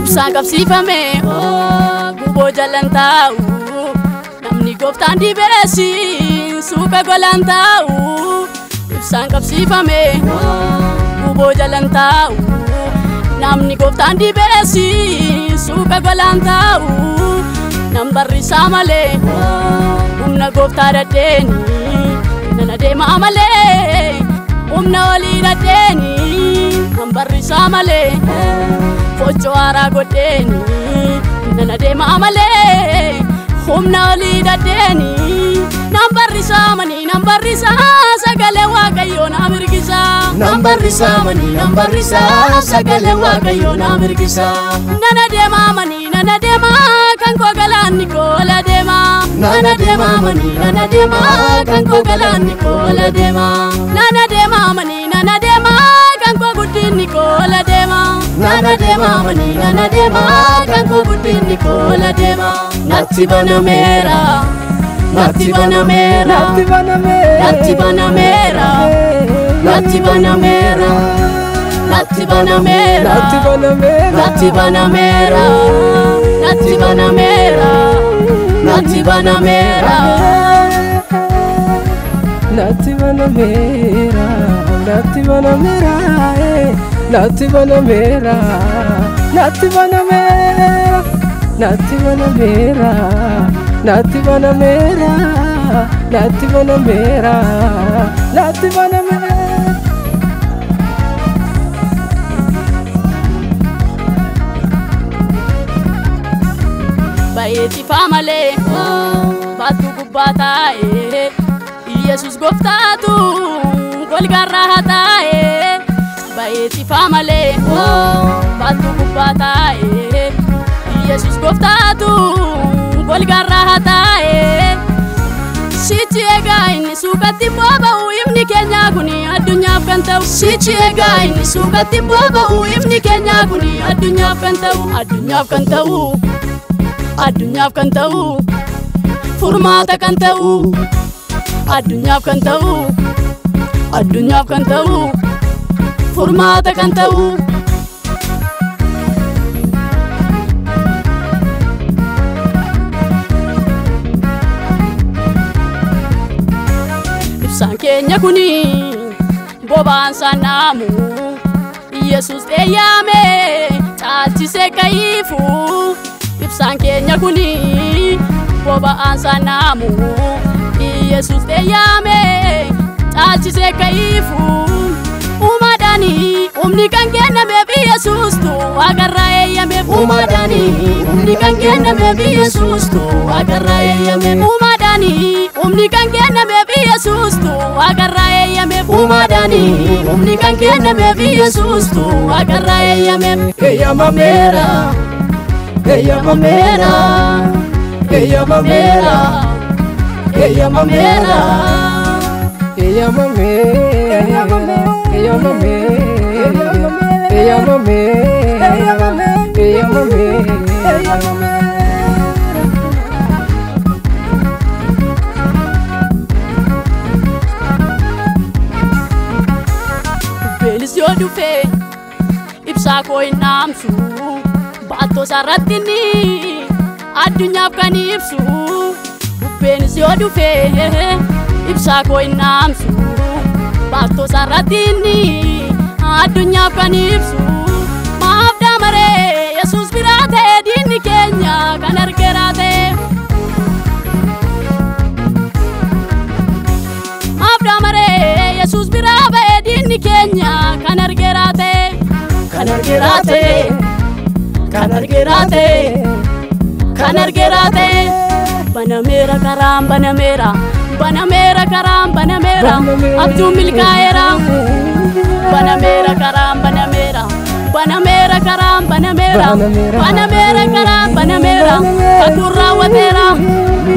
Sangkap sifame gubo jalan tahu namni goftaan dibesi suka golan tahu. Sangkap sifame gubo jalan tahu namni goftaan dibesi suka golan tahu. Nambarri samale umna goftaa dadeni nana deema amale umna wali dadeni. Nambarri samale Focho ara godeni nana deema amale humna wali dadeni. Nambarri sa sagale waaqayyo na mirgisa. Nambarri sa sagale waaqayyo na mirgisa. Nana deema kan ko galanni kola deema. Nana deema kan ko galanni kola deema. Nana deema kan ko guddinni kola deema. Nana deema kan ko guddinni kola deema. Natti banamera Natti banamera Natti banamera Natti banamera Natti banamera Natti banamera Natti banamera Natti banamera Natti banamera Natti banamera Natti banamera Natti banamera Natti banamera Natti banamera Natti banamera Natti banamera Bayeti famale batu gubbatae Yesus goftatu golgarra hatae. Bayeti famale batu gubbatae Yesus goftatu golgarra hatae. Sichi ega inni sugatti boba'u imni keenya kuni addunyaaf kan ta'u. Sichi ega inni sugatti boba'u imni keenya kuni addunyaaf kan ta'u. Addunyaaf kan ta'u addunyaaf kan ta'u furmaata kan ta'u. Addunyaaf kan ta'u addunyaaf kan ta'u furmaata kan ta'u. Ibsaan keenya kuni boba'aan saanamu Yesus eeyyame caalchisee ka'iifu. Ibsaan keenya kuni boba'aan saanamu Yesus eeyyame caalchisee ka'iifu. Umadani umni kan kennameef Yesuustu waaqarra eeyyameef. Umadani umni kan kennameef Yesuustu waaqarra eeyyameef. Umadani umni kan kennameef Yesuustu waaqarra eeyyameef. Umadani umni kan kennameef Yesuustu waaqarra eeyyameef. Eeyyamameera Eeyyamameera Eeyyamameera Eeyyamameera Eeyyamameera Beelis yoo dhufe ibsaa koo hin dhaamsu. Baatoo sarratini addunyaaf kan ibsu. Beelis yoo dhufe ibsaa koo hin dhaamsu. Baatoo sarratini addunyaaf kan ibsu. Maaf damaree Yesus biraa ta'e diinni keenya kan argeera ta'e. Maaf damaree Yesus biraa ba'e diinni keenya kan argeera ta'e. Kan argeera ta'e kan argeera ta'e kan argeera ta'e. Banameera karaan banameera banameera karaan banameera abjuun milkaa'eera. Banameera karaan banameera banameera karaan banameera banameera karaan banameera kakuun raawwateera.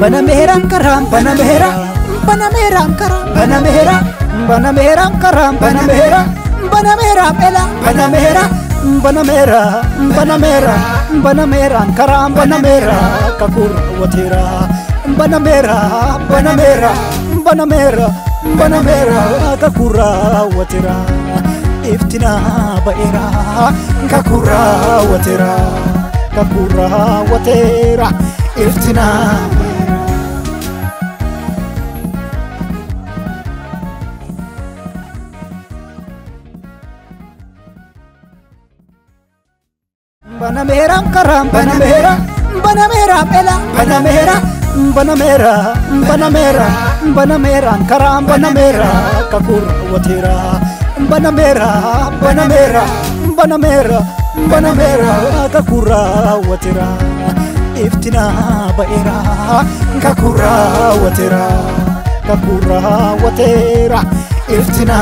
banameeran karam banameera banameeran karam banameera banameeran karam banameera banameera bela banameera banameera banameera banameeran karam banameera kakur watira banameera banameera banameera banameera kakura watira iftina baera kakura watira kakura watira iftina banameera karam banameera banameera bela banameera banameera banameera banameeran karam banameera kakur watira banameera banameera banameera banameera kakura watira iftina baera kakura watira iftina